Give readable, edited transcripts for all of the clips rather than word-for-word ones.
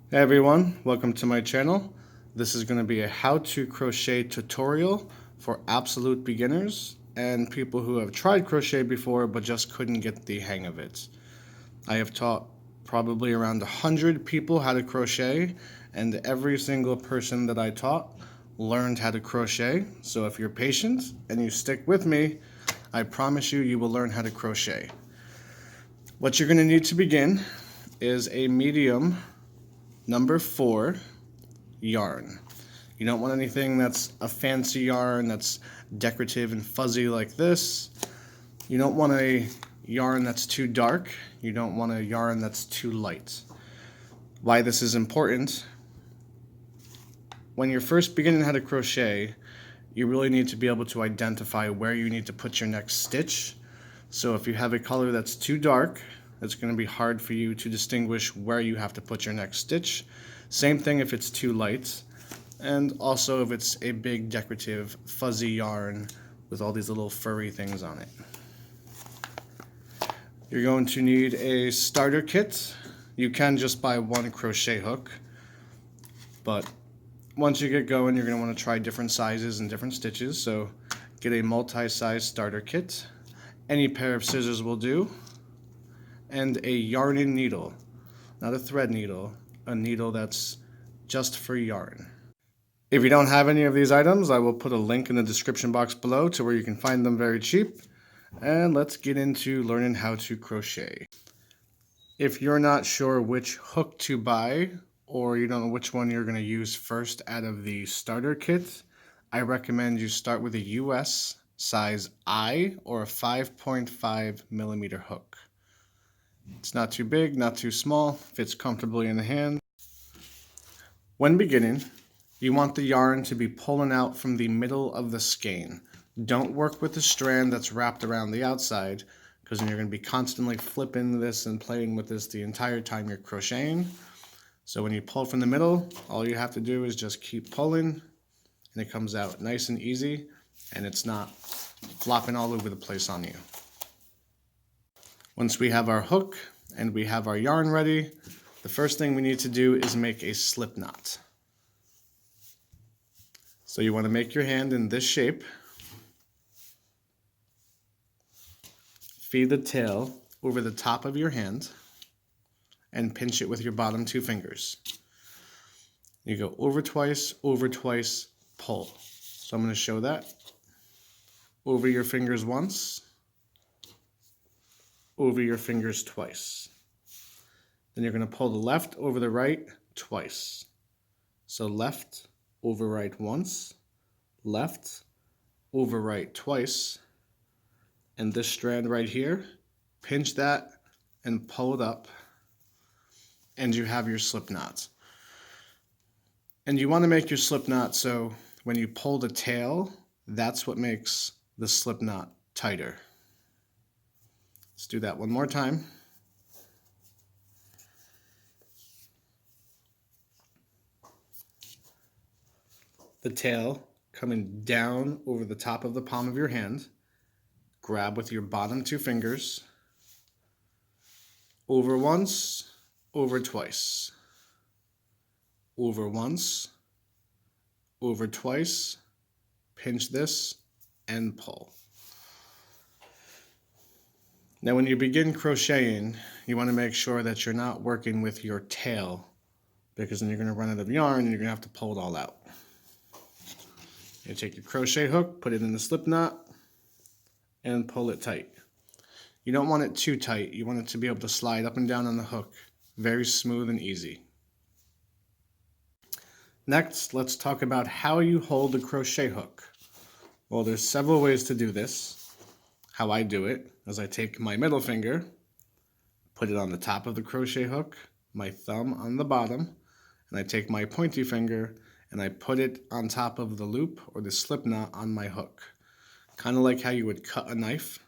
Hey everyone, welcome to my channel. This is going to be a how to crochet tutorial for absolute beginners and people who have tried crochet before but just couldn't get the hang of it. I have taught probably around 100 people how to crochet, and every single person that I taught learned how to crochet. So if you're patient and you stick with me, I promise you will learn how to crochet. What you're going to need to begin is a medium number 4 yarn. You don't want anything that's a fancy yarn that's decorative and fuzzy like this. You don't want a yarn that's too dark. You don't want a yarn that's too light. Why this is important: when you're first beginning how to crochet, you really need to be able to identify where you need to put your next stitch. So if you have a color that's too dark, it's going to be hard for you to distinguish where you have to put your next stitch. Same thing if it's too light, and also if it's a big decorative fuzzy yarn with all these little furry things on it. You're going to need a starter kit. You can just buy one crochet hook, but once you get going, you're going to want to try different sizes and different stitches, so get a multi-size starter kit. Any pair of scissors will do, and a yarn needle, not a thread needle, a needle that's just for yarn. If you don't have any of these items, I will put a link in the description box below to where you can find them very cheap. And let's get into learning how to crochet. If you're not sure which hook to buy, or you don't know which one you're going to use first out of the starter kit, I recommend you start with a US size I or a 5.5 millimeter hook. It's not too big, not too small, fits comfortably in the hand. When beginning, you want the yarn to be pulling out from the middle of the skein. Don't work with the strand that's wrapped around the outside, because then you're going to be constantly flipping this and playing with this the entire time you're crocheting. So when you pull from the middle, all you have to do is just keep pulling, and it comes out nice and easy, and it's not flopping all over the place on you. Once we have our hook and we have our yarn ready, the first thing we need to do is make a slip knot. So you want to make your hand in this shape. Feed the tail over the top of your hand and pinch it with your bottom 2 fingers. You go over twice, pull. So I'm going to show that. Over your fingers once, over your fingers twice. Then you're going to pull the left over the right twice. So left over right once, left over right twice, and this strand right here, pinch that and pull it up, and you have your slip knot. And you want to make your slip knot so when you pull the tail, that's what makes the slip knot tighter. Let's do that one more time. The tail coming down over the top of the palm of your hand. Grab with your bottom 2 fingers. Over once, over twice. Over once, over twice. Pinch this and pull. Now when you begin crocheting, you want to make sure that you're not working with your tail, because then you're going to run out of yarn and you're going to have to pull it all out. You take your crochet hook, put it in the slip knot, and pull it tight. You don't want it too tight. You want it to be able to slide up and down on the hook. Very smooth and easy. Next, let's talk about how you hold the crochet hook. Well, there's several ways to do this. How I do it is I take my middle finger, put it on the top of the crochet hook, my thumb on the bottom, and I take my pointy finger and I put it on top of the loop or the slip knot on my hook. Kind of like how you would cut a knife.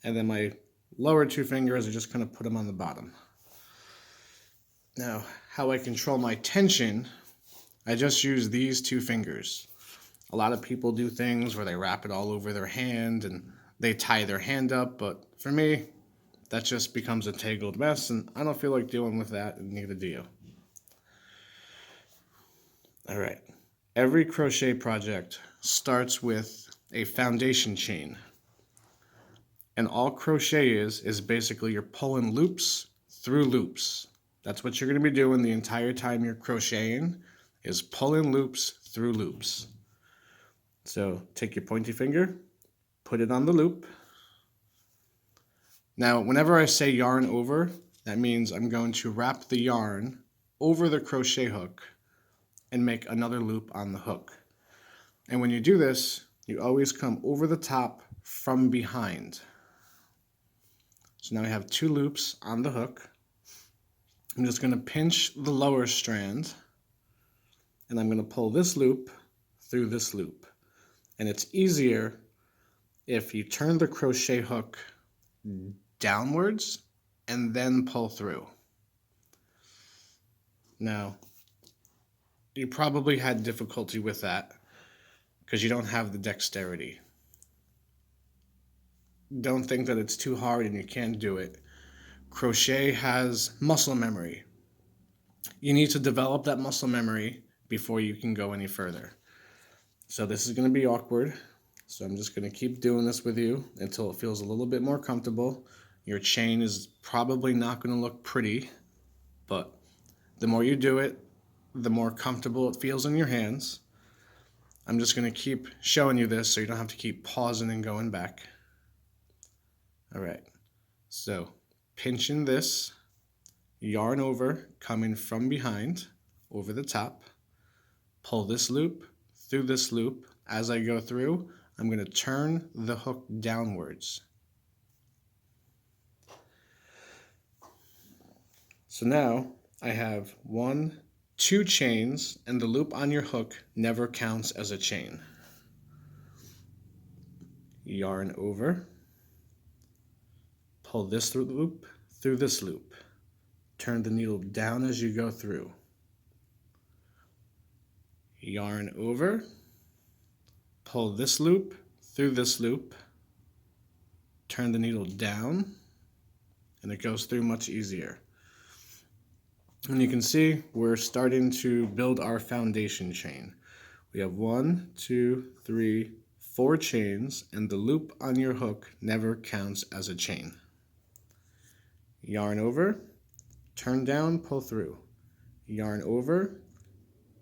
And then my lower 2 fingers, I just kind of put them on the bottom. Now, how I control my tension, I just use these 2 fingers. A lot of people do things where they wrap it all over their hand and they tie their hand up, but for me, that just becomes a tangled mess, and I don't feel like dealing with that, and neither do you. All right. Every crochet project starts with a foundation chain. And all crochet is basically you're pulling loops through loops. That's what you're going to be doing the entire time you're crocheting, is pulling loops through loops. So take your pointy finger, put it on the loop. Now, whenever I say yarn over, that means I'm going to wrap the yarn over the crochet hook and make another loop on the hook. And when you do this, you always come over the top from behind. So now I have 2 loops on the hook. I'm just going to pinch the lower strand, and I'm going to pull this loop through this loop. And it's easier if you turn the crochet hook downwards and then pull through. Now, you probably had difficulty with that because you don't have the dexterity. Don't think that it's too hard and you can't do it. Crochet has muscle memory. You need to develop that muscle memory before you can go any further. So this is going to be awkward. So I'm just going to keep doing this with you until it feels a little bit more comfortable. Your chain is probably not going to look pretty, but the more you do it, the more comfortable it feels in your hands. I'm just going to keep showing you this so you don't have to keep pausing and going back. All right, so pinching this, yarn over, coming from behind, over the top, pull this loop through this loop. As I go through, I'm going to turn the hook downwards. So now I have 1, 2 chains, and the loop on your hook never counts as a chain. Yarn over. Pull this loop through this loop. Turn the needle down as you go through. Yarn over. Pull this loop through this loop. Turn the needle down, and it goes through much easier. And you can see we're starting to build our foundation chain. We have 1, 2, 3, 4 chains, and the loop on your hook never counts as a chain. Yarn over, turn down, pull through. Yarn over,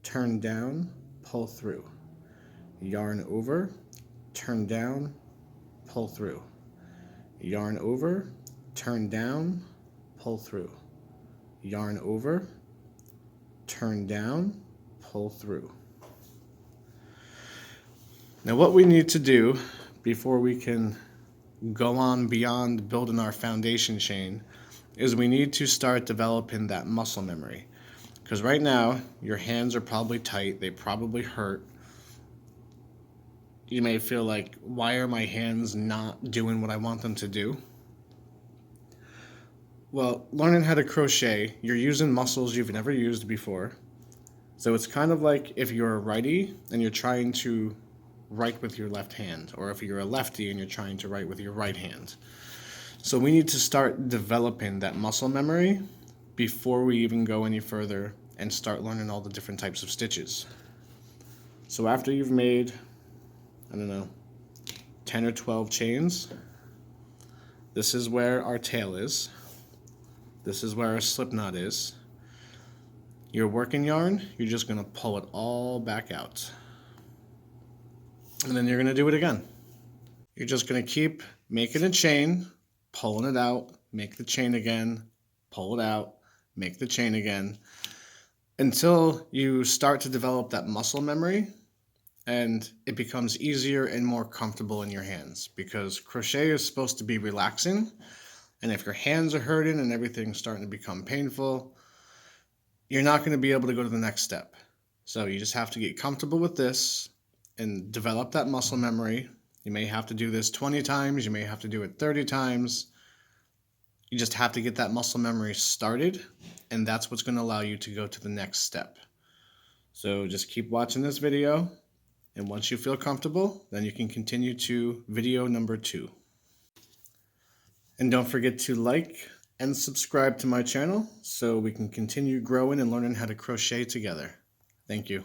turn down, pull through. Yarn over, turn down, pull through. Yarn over, turn down, pull through. Yarn over, turn down, pull through. Now what we need to do before we can go on beyond building our foundation chain is we need to start developing that muscle memory. Because right now, your hands are probably tight, they probably hurt. You may feel like, why are my hands not doing what I want them to do? Well, learning how to crochet, you're using muscles you've never used before. So it's kind of like if you're a righty and you're trying to write with your left hand, or if you're a lefty and you're trying to write with your right hand. So we need to start developing that muscle memory before we even go any further and start learning all the different types of stitches. So after you've made, 10 or 12 chains, this is where our tail is. This is where our slip knot is. Your working yarn, you're just going to pull it all back out. And then you're going to do it again. You're just going to keep making a chain, pulling it out, make the chain again, pull it out, make the chain again, until you start to develop that muscle memory and it becomes easier and more comfortable in your hands, because crochet is supposed to be relaxing, and if your hands are hurting and everything's starting to become painful, you're not going to be able to go to the next step. So you just have to get comfortable with this and develop that muscle memory. You may have to do this 20 times, you may have to do it 30 times. You just have to get that muscle memory started, and that's what's going to allow you to go to the next step. So just keep watching this video, and once you feel comfortable, then you can continue to video number 2. And don't forget to like and subscribe to my channel so we can continue growing and learning how to crochet together. Thank you.